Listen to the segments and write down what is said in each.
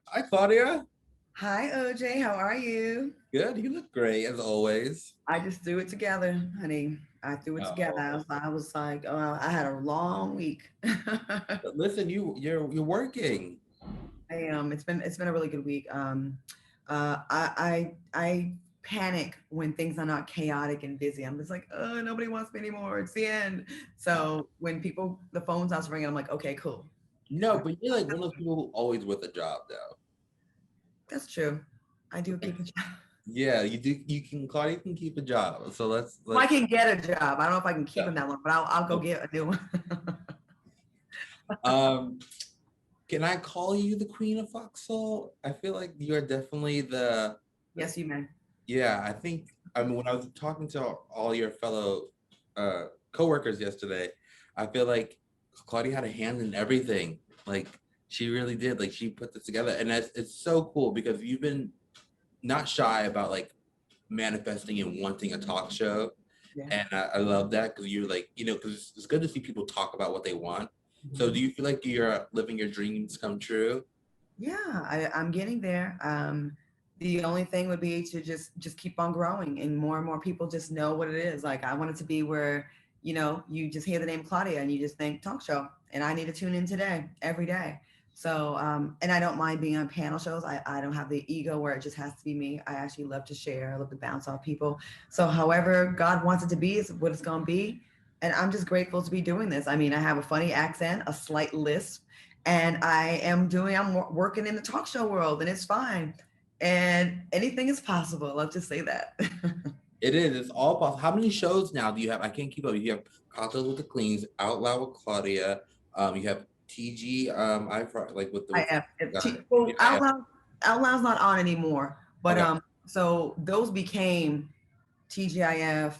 Hi, Claudia. Hi, OJ. How are you? Good. You look great as always. I just threw it together, honey. I threw it together. I Oh, was, I was like, I had a long week. I but listen, you're working. am. It's been a really good week. I panic when things are not chaotic and busy. I'm just like, oh, nobody wants me anymore. It's the end. So when the phone starts ringing, I'm like, okay, cool. No, but you're like one of those people who always with a job, though. That's true. I do Like, keep a job. yeah, you do. You can, Claudia can keep a job. So I let's. can get a job. I don't know if I can keep Yeah. him that long, but I'll go get a new one. Um, can I call you the Queen of Foxhole? I feel like you're definitely the. Yes, you may. Yeah, I think. I mean, when I was talking to all your fellow coworkers yesterday, I feel like Claudia had a hand in everything. Like she really did. Like she put this together, and it's so cool because you've been not shy about like manifesting and wanting a talk show, Yeah. and I love that because you're like because it's good to see people talk about what they want. So Mhm. do you feel like you're living your dreams come true? Yeah, I'm getting there. The only thing would be to just keep on growing and more people just know what it is. Like I want it to be where, you just hear the name Claudia and you just think talk show and I need to tune in today, every day. So, and I don't mind being on panel shows. I don't have the ego where it just has to be me. I actually love to share. I love to bounce off people. So however God wants it to be is what it's going to be. And I'm just grateful to be doing this. I mean, I have a funny accent, a slight lisp, and I'm working in the talk show world and it's fine. And anything is possible. Let's just say that. It is. It's all possible. How many shows now do you have? I can't keep up. You have Cocktails with the Queens, Out Loud with Claudia. You have TG. Like with I the am. Well, TGIF. Out Loud's not on anymore. But Okay. so those became TGIF,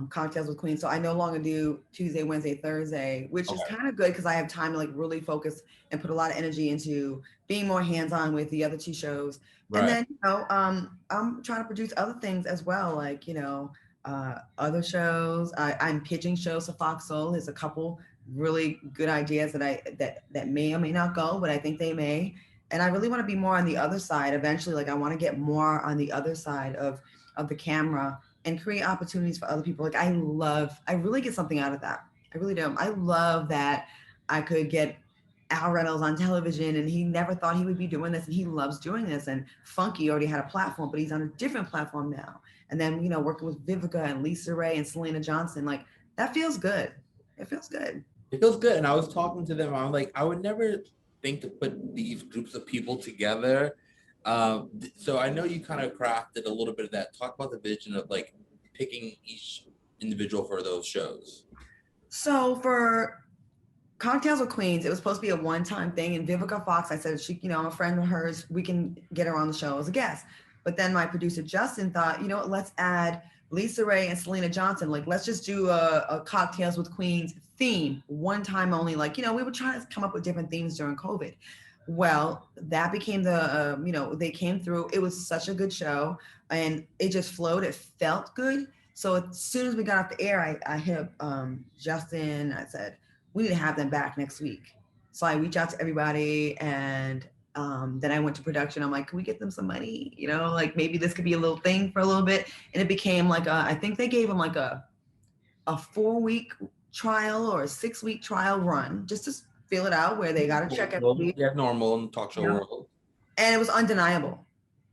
Cocktails with Queens. So I no longer do Tuesday, Wednesday, Thursday, which is Okay. kind of good because I have time to like really focus and put a lot of energy into being more hands-on with the other two shows. And Right. then, I'm trying to produce other things as well, like, other shows. I'm pitching shows to Fox Soul. There's a couple really good ideas that may or may not go, but I think they may. And I really want to be more on the other side eventually. Like I want to get more on the other side of the camera and create opportunities for other people. Like I really get something out of that. I really do. I love that I could get Al Reynolds on television and he never thought he would be doing this and he loves doing this. And Funky already had a platform, but he's on a different platform now. And then, working with Vivica and Lisa Ray and Selena Johnson, like that feels good. It feels good. It feels good. And I was talking to them. I'm like, I would never think to put these groups of people together. So I know you kind of crafted a little bit of that. Talk about the vision of like picking each individual for those shows. So for Cocktails with Queens, it was supposed to be a one-time thing. And Vivica Fox, I said, a friend of hers, we can get her on the show as a guest. But then my producer Justin thought, what, let's add Lisa Ray and Selena Johnson. Like, let's just do a Cocktails with Queens theme, one time only. Like, we were trying to come up with different themes during COVID. Well, that became they came through. It was such a good show and it just flowed. It felt good. So as soon as we got off the air, I hit up Justin. I said, we need to have them back next week. So I reached out to everybody and then I went to production. I'm like, can we get them some money? Like maybe this could be a little thing for a little bit. And it became like I think they gave them like a 4 week trial or a 6 week trial run just to feel it out where they got to check every Well, week, yeah, normal in the talk you show know? world. And it was undeniable.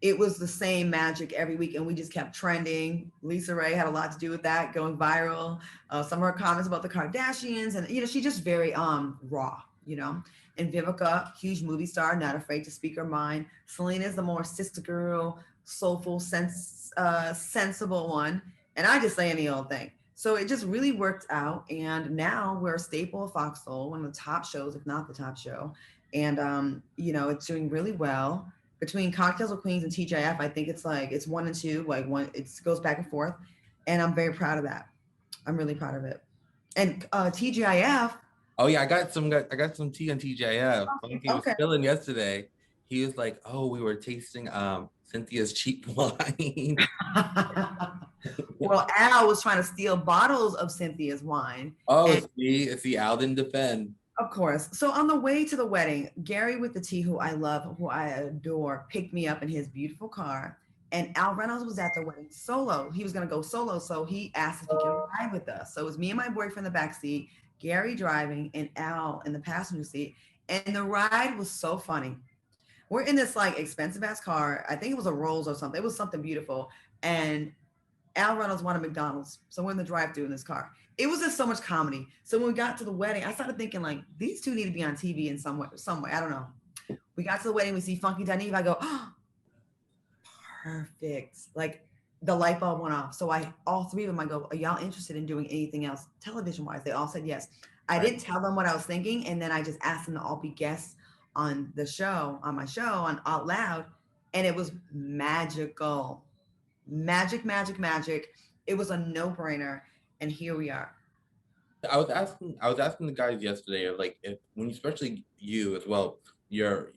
It was the same magic every week, and we just kept trending. Lisa Ray had a lot to do with that, going viral. Some of her comments about the Kardashians, and she's just very raw, And Vivica, huge movie star, not afraid to speak her mind. Selena's the more sister girl, soulful, sensible one, and I just say any old thing. So it just really worked out, and now we're a staple of Fox Soul, one of the top shows, if not the top show, and it's doing really well between Cocktails with Queens and TJF. I think it's like it's one and two, like one. It goes back and forth, and I'm very proud of that. I'm really proud of it. And TGIF, Oh yeah, I got some tea on TJF. Funky was okay. spilling yesterday. He was like, "Oh, we were tasting Cynthia's cheap wine." Well, Al was trying to steal bottles of Cynthia's wine, Oh, and see, Al didn't defend. Of course. So on the way to the wedding, Gary with the T, who I love, who I adore, picked me up in his beautiful car. And Al Reynolds was at the wedding solo. He was going to go solo. So he asked if he could ride with us. So it was me and my boyfriend in the back seat, Gary driving, and Al in the passenger seat. And the ride was so funny. We're in this like expensive ass car. I think it was a Rolls or something. It was something beautiful. And Al Reynolds wanted McDonald's. So we're in the drive thru in this car. It was just so much comedy. So when we got to the wedding, I started thinking like these two need to be on TV in some way. I don't know. We got to the wedding, we see Funky Dineve. I go, oh, perfect. Like the light bulb went off. So I all three of them, I go, are y'all interested in doing anything else television wise? They all said yes. I Right. didn't tell them what I was thinking, and then I just asked them to all be guests on the show, on my show, on Out Loud, and it was magical. Magic, magic, magic. It was a no-brainer, and here we are. I was asking the guys yesterday, like if when especially you as well, your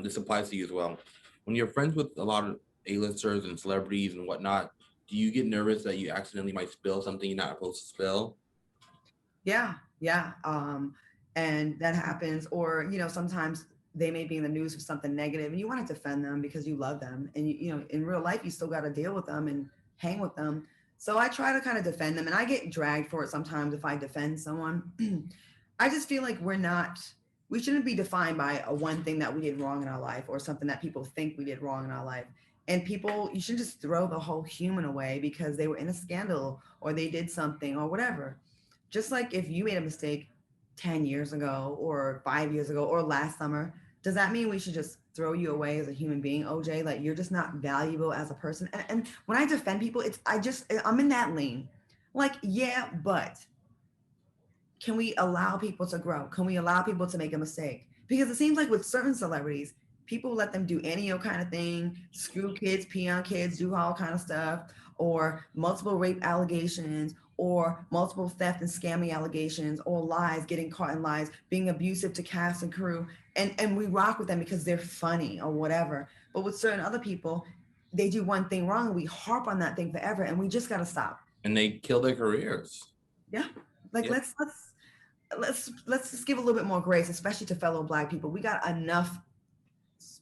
this applies to you as well. When you're friends with a lot of A-listers and celebrities and whatnot, do you get nervous that you accidentally might spill something you're not supposed to spill? Yeah, yeah. And that happens, or sometimes they may be in the news for something negative, and you want to defend them because you love them, and in real life you still got to deal with them and hang with them. So I try to kind of defend them, and I get dragged for it sometimes if I defend someone. I just feel like we shouldn't be defined by a one thing that we did wrong in our life or something that people think we did wrong in our life. And people, you shouldn't just throw the whole human away because they were in a scandal or they did something or whatever. Just like if you made a mistake 10 years ago or 5 years ago or last summer, does that mean we should just throw you away as a human being, OJ? Like you're just not valuable as a person. And when I defend people, I'm in that lane. Like, yeah, but can we allow people to grow? Can we allow people to make a mistake? Because it seems like with certain celebrities, people let them do any old kind of thing, screw kids, pee on kids, do all kind of stuff, or multiple rape allegations, or multiple theft and scamming allegations, or lies, getting caught in lies, being abusive to cast and crew, and we rock with them because they're funny or whatever. But with certain other people, they do one thing wrong and we harp on that thing forever, and we just gotta stop. And they kill their careers. Yeah, like Yeah. let's just give a little bit more grace, especially to fellow Black people. We got enough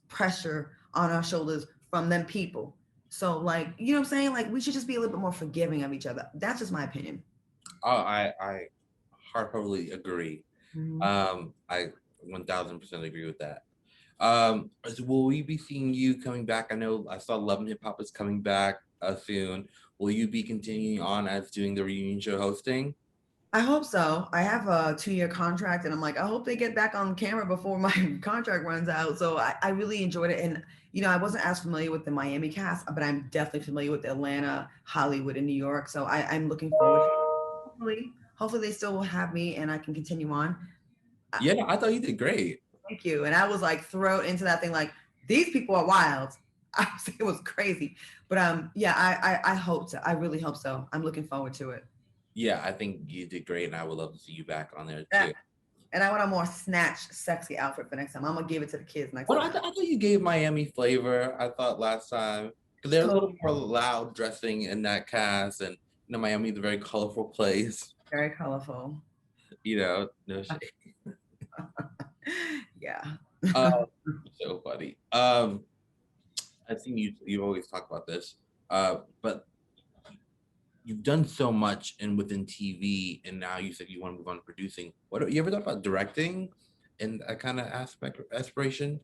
pressure on our shoulders from them people. So like, you know what I'm saying? Like we should just be a little bit more forgiving of each other. That's just my opinion. Oh, I heartily agree. Mhm. I 1000% agree with that. So will we be seeing you coming back? I know I saw Love and Hip Hop is coming back soon. Will you be continuing on as doing the reunion show hosting? I hope so. I have a 2-year contract, and I'm like, I hope they get back on camera before my contract runs out. So I really enjoyed it. And, I wasn't as familiar with the Miami cast, but I'm definitely familiar with Atlanta, Hollywood, and New York. So I'm looking forward. Hopefully they still will have me and I can continue on. Uh, Yeah, no, I thought you did great. Thank you. And I was like thrown into that thing like these people are wild. It was crazy. But yeah, I hope so. I really hope so. I'm looking forward to it. Yeah, I think you did great, and I would love to see you back on there Yeah. too. And I want a more snatched, sexy outfit for next time. I'm gonna give it to the kids next But time. I thought you gave Miami flavor. I thought last time because they're a So little more loud dressing in that cast, and Miami is a very colorful place. very colorful. No shade. Yeah. Uh, so funny. I think you always talk about this. But you've done so much and within TV, and now you said you want to move on to producing. What you ever thought about directing and that kind of aspect aspiration?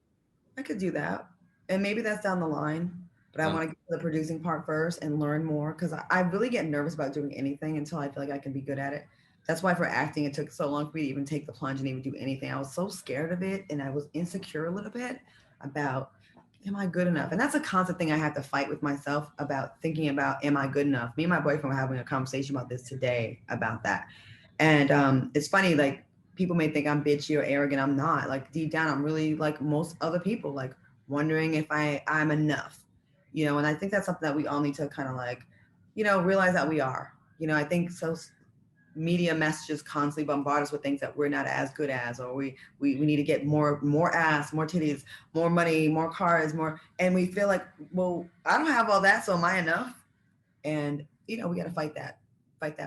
I could do that. And maybe that's down the line. But I Um, want to get to the producing part first and learn more because I really get nervous about doing anything until I feel like I can be good at it. That's why for acting, it took so long for me to even take the plunge and even do anything. I was so scared of it and I was insecure a little bit about, am I good enough? And that's a constant thing I have to fight with myself about thinking about, am I good enough? Me and my boyfriend were having a conversation about this today about that. And it's funny, like people may think I'm bitchy or arrogant. I'm not. Like deep down, I'm really like most other people, like wondering if I'm enough, and I think that's something that we all need to kind of like, realize that we are. I think so. Media messages constantly bombard us with things that we're not as good as, or we need to get more ass, more titties, more money, more cars, more, and we feel like, well, I don't have all that, so am I enough? And we got to fight that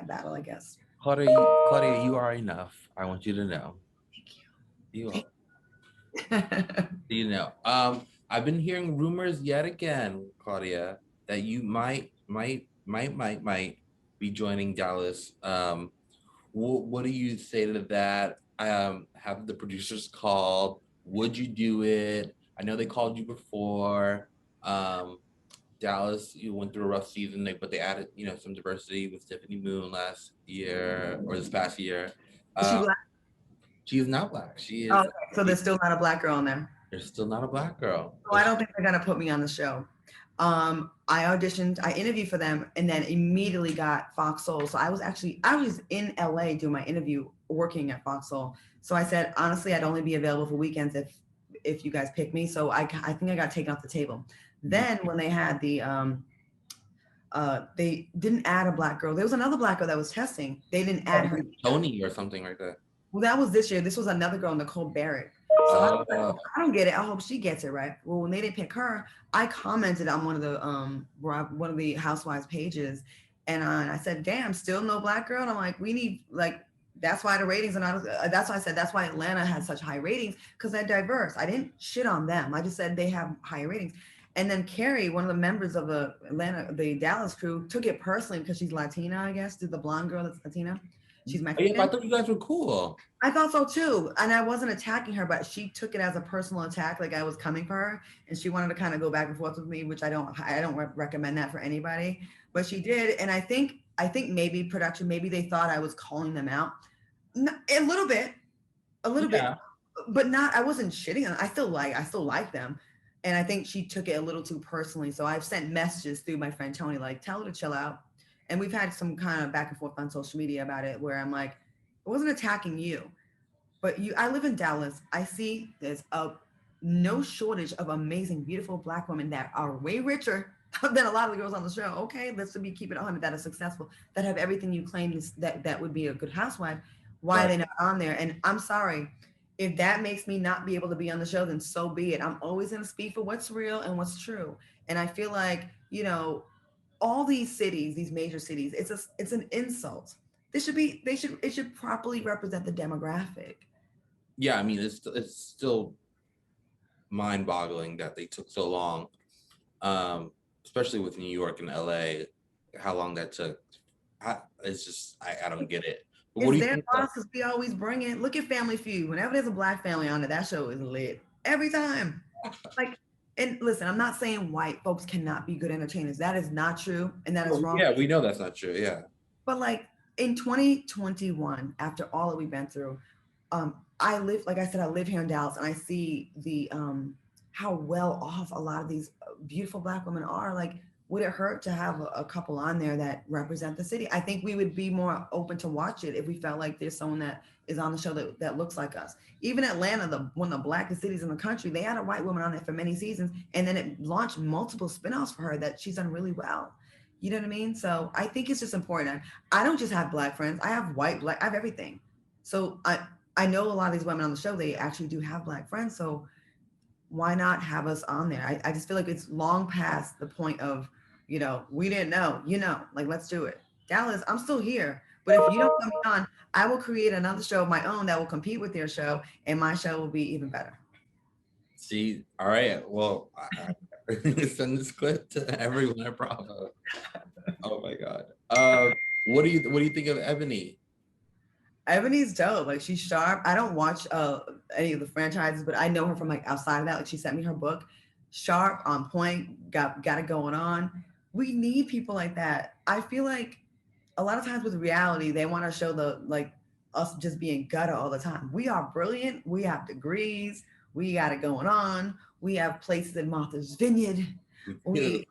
battle, I guess. Claudia, you are enough. I want you to know. You are. You know, I've been hearing rumors yet again, Claudia, that you might be joining Dallas. What do you say to that? Have the producers called? Would you do it? I know they called you before. Um, Dallas, you went through a rough season, but they added, some diversity with Tiffany Moon last year or this past year. Is she Uh, black? she is not black. Oh, okay. So there's still not a black girl in there. There's still not a black girl. So I don't think they're gonna put me on the show. I auditioned, I interviewed for them, and then immediately got Fox Soul. So I was in LA doing my interview, working at Fox Soul. So I said, honestly, I'd only be available for weekends if you guys pick me. So I think I got taken off the table. Then when they had they didn't add a black girl. There was another black girl that was testing. They didn't add her. Tony or something like that. Well, that was this year. This was another girl, Nicole Barrett. So I was like, I don't get it. I hope she gets it right. Well, when they didn't pick her, I commented on one of the Housewives pages, and I said, "Damn, still no black girl." And I'm like, we need like that's why the ratings are not. That's why I said that's why Atlanta has such high ratings because they're diverse. I didn't shit on them. I just said they have high ratings. And then Carrie, one of the members of the Dallas crew, took it personally because she's Latina, I guess. Did the blonde girl that's Latina? She's Mexican. Yeah, I thought you guys were cool. I thought so too. And I wasn't attacking her, but she took it as a personal attack, like I was coming for her. And she wanted to kind of go back and forth with me, which I don't recommend that for anybody. But she did. And I think maybe production, maybe they thought I was calling them out. A little bit, but not, I wasn't shitting on them. I still like them. And I think she took it a little too personally. So I've sent messages through my friend Tony, like, tell her to chill out. And we've had some kind of back and forth on social media about it where I'm like, it wasn't attacking you, but I live in Dallas. I see there's no shortage of amazing, beautiful Black women that are way richer than a lot of the girls on the show. Okay, let's keep it 100, that are successful, that have everything you claim that would be a good housewife. Why are they not on there? And I'm sorry, if that makes me not be able to be on the show, then so be it. I'm always going to speak for what's real and what's true. And I feel like, all these cities, these major cities, it's an insult. It should properly represent the demographic. Yeah, I mean, it's still mind-boggling that they took so long, especially with New York and LA, how long that took. It's just, I don't get it. But what do you think? Because we always bring it. Look at Family Feud. Whenever there's a Black family on it, that show is lit every time. Like, and listen, I'm not saying white folks cannot be good entertainers. That is not true, and that is wrong. Yeah, we know that's not true. Yeah. But like in 2021, after all that we've been through, I live here in Dallas, and I see the how well off a lot of these beautiful Black women are. Like, would it hurt to have a couple on there that represent the city? I think we would be more open to watch it if we felt like there's someone that is on the show that looks like us. Even Atlanta, one of the blackest cities in the country, they had a white woman on there for many seasons, and then it launched multiple spinoffs for her that she's done really well. You know what I mean? So I think it's just important. I don't just have Black friends. I have white, Black, I have everything. So I know a lot of these women on the show, they actually do have Black friends. So why not have us on there? I just feel like it's long past the point of, we didn't know, like, let's do it. Dallas, I'm still here. But if you don't come on, I will create another show of my own that will compete with your show, and my show will be even better. See, all right. Well, send this clip to everyone at Bravo. Oh my God. What do you think of Ebony? Ebony's dope. Like, she's sharp. I don't watch any of the franchises, but I know her from like outside of that. Like, she sent me her book. Sharp, on point, got it going on. We need people like that. I feel like a lot of times with reality, they want to show us just being gutter all the time. We are brilliant. We have degrees. We got it going on. We have places in Martha's Vineyard. We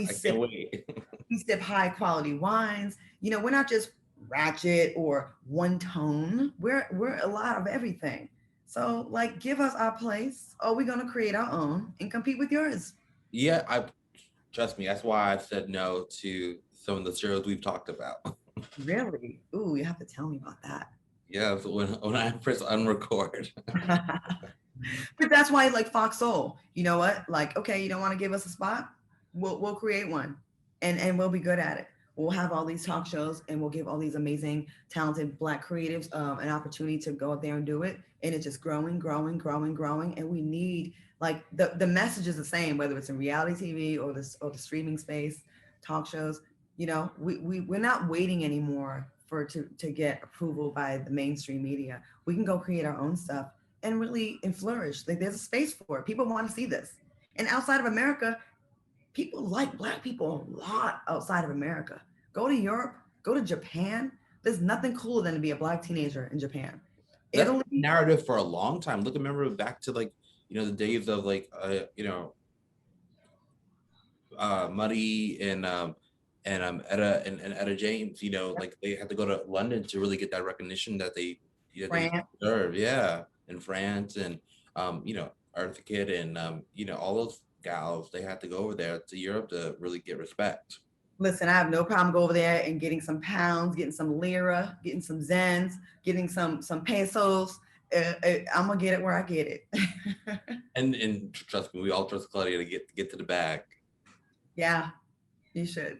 sip high quality wines. We're not just ratchet or one tone. We're a lot of everything. So, like, give us our place, or we're gonna create our own and compete with yours. Yeah, trust me. That's why I said no to some of the shows we've talked about. Really? Ooh, you have to tell me about that. Yeah, so when I press unrecord. But that's why, like, Fox Soul, you know what? Like, okay, you don't want to give us a spot? We'll create one, and we'll be good at it. we'll have all these talk shows and we'll give all these amazing, talented Black creatives an opportunity to go out there and do it. And it's just growing, growing, growing, growing. And we need like the message is the same, whether it's in reality TV or the streaming space, talk shows. You know, we're not waiting anymore for to get approval by the mainstream media. We can go create our own stuff and really and flourish. Like there's a space for it. People want to see this. And outside of America, people like Black people a lot outside of America. Go to Europe, go to Japan. There's nothing cooler than to be a Black teenager in Japan. That's been Italy, narrative for a long time. Look, remember back to like, the days of like, Muddy and Etta James. Like they had to go to London to really get that recognition that they France. deserve. Yeah, in France and Eartha Kitt and all those gals. They had to go over there to Europe to really get respect. Listen, I have no problem go over there and getting some pounds, getting some lira, getting some zens, getting some pesos. I'm gonna get it where I get it. And trust me, we all trust Claudia to get to the bag. Yeah, you should.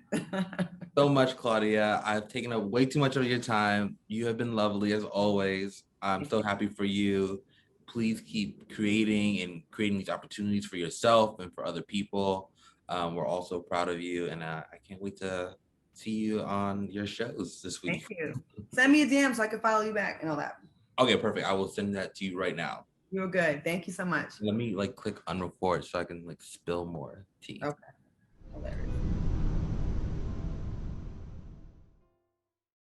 So much, Claudia. I've taken up way too much of your time. You have been lovely as always. I'm so happy for you. Please keep creating these opportunities for yourself and for other people. We're also proud of you, and I can't wait to see you on your shows this week. Thank you. Send me a DM so I can follow you back and all that. Okay, perfect. I will send that to you right now. You're good. Thank you so much. Let me like click unrecord so I can like spill more tea. Okay. Hilarious.